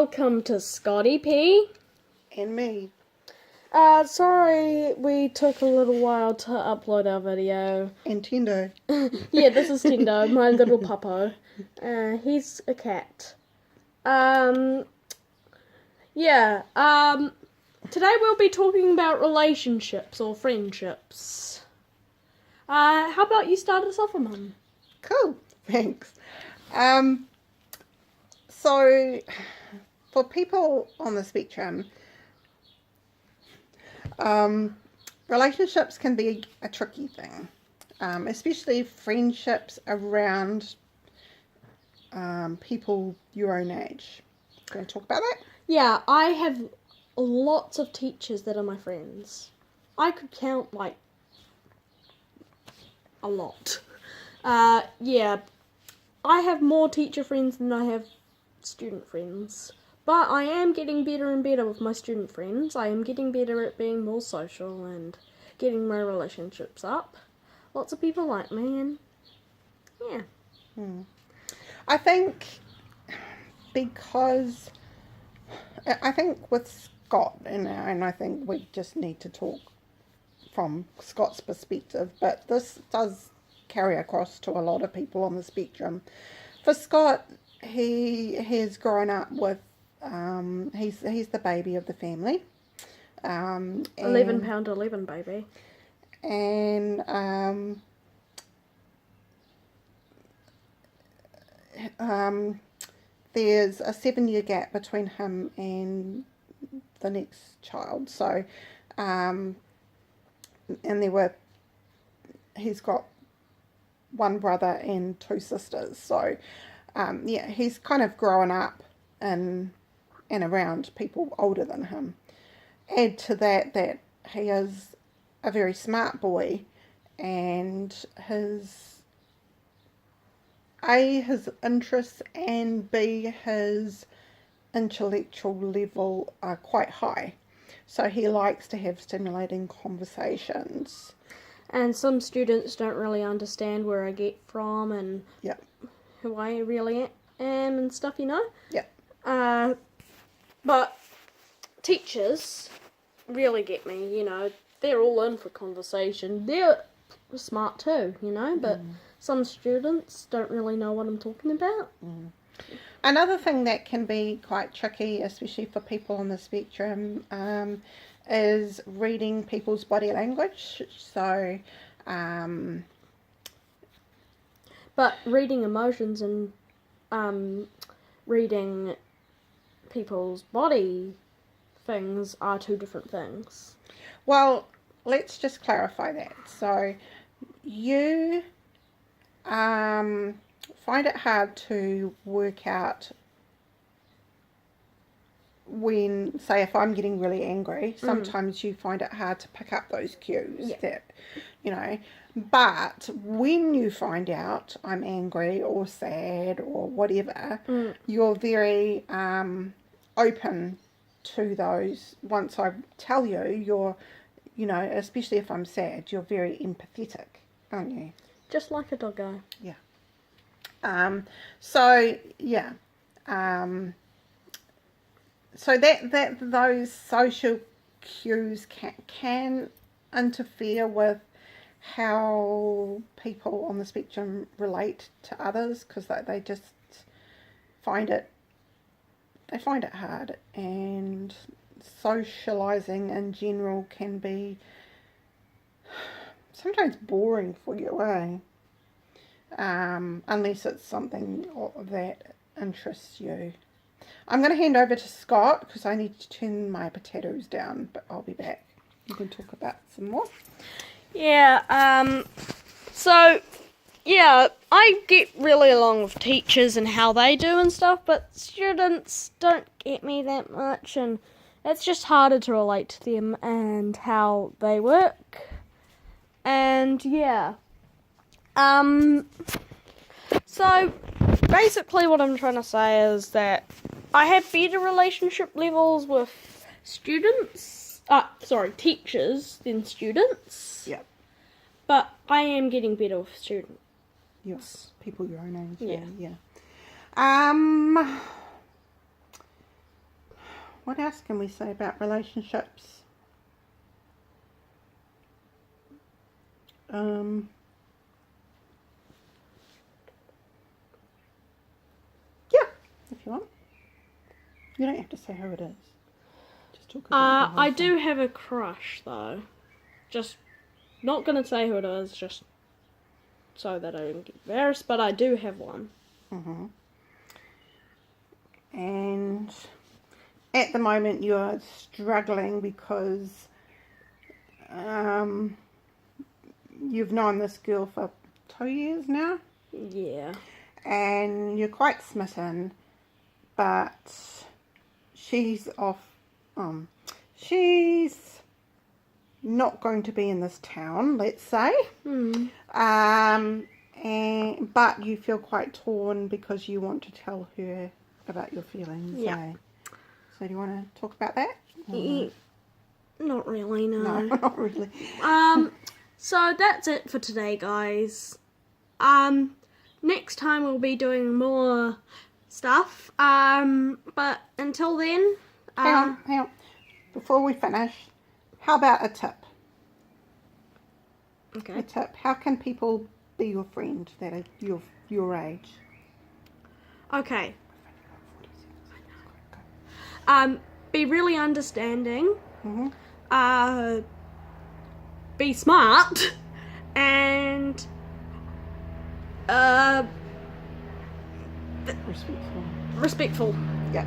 welcome to Scotty P. And me. Sorry we took a little while to upload our video. And Tindo. Yeah, this is Tindo, my little puppo. He's a cat. Today we'll be talking about relationships or friendships. How about you start us off, Mum? Cool, thanks. So, for people on the spectrum, relationships can be a tricky thing, especially friendships around people your own age. Going to talk about that? Yeah, I have lots of teachers that are my friends. I could count, a lot. I have more teacher friends than I have student friends. But I am getting better and better with my student friends. I am getting better at being more social and getting my relationships up. Lots of people like me and, yeah. I think with Scott, and I think we just need to talk from Scott's perspective, but this does carry across to a lot of people on the spectrum. For Scott, he has grown up with, he's the baby of the family. 11 pound 11 baby. And there's a 7-year gap between him and the next child. So, and he's got one brother and 2 sisters. So, he's kind of grown up and around people older than him. Add to that he is a very smart boy, and his interests and B, his intellectual level are quite high. So he likes to have stimulating conversations. And some students don't really understand where I get from and who I really am and stuff, you know? Yeah. But teachers really get me, you know. They're all in for conversation. They're smart too, you know, but some students don't really know what I'm talking about. Another thing that can be quite tricky, especially for people on the spectrum, is reading people's body language. So, but reading emotions and reading people's body things are 2 different things. Well, let's just clarify that. So, you find it hard to work out when, say, if I'm getting really angry, sometimes you find it hard to pick up those cues that, you know, but when you find out I'm angry or sad or whatever, you're very open to those. Once I tell you, you're, you know, especially if I'm sad, you're very empathetic, aren't you? Just like a doggo. Yeah. So that those social cues can interfere with how people on the spectrum relate to others, because they just find it hard, and socializing in general can be sometimes boring for you, unless it's something that interests you. I'm going to hand over to Scott because I need to turn my potatoes down, but I'll be back. You can talk about some more. Yeah, I get really along with teachers and how they do and stuff, but students don't get me that much, and it's just harder to relate to them and how they work. And so basically what I'm trying to say is that I have better relationship levels with teachers than students. Yeah. But I am getting better with students. Yes, people your own age. Yeah. What else can we say about relationships? Yeah, if you want. You don't have to say who it is. Just talk about I do have a crush, though. Just not gonna say who it is, just so that I don't get embarrassed, but I do have one. And at the moment you're struggling because you've known this girl for 2 years now. Yeah. And you're quite smitten, but she's off. She's not going to be in this town, let's say. But you feel quite torn because you want to tell her about your feelings. Yeah. So do you want to talk about that? Not really, no. No, not really. So that's it for today, guys. Next time we'll be doing more stuff. But until then, Hang on. Before we finish, how about a tip? Okay. A tip. How can people be your friend that are your age? Okay. Be really understanding. Be smart. And Respectful. respectful. Yeah.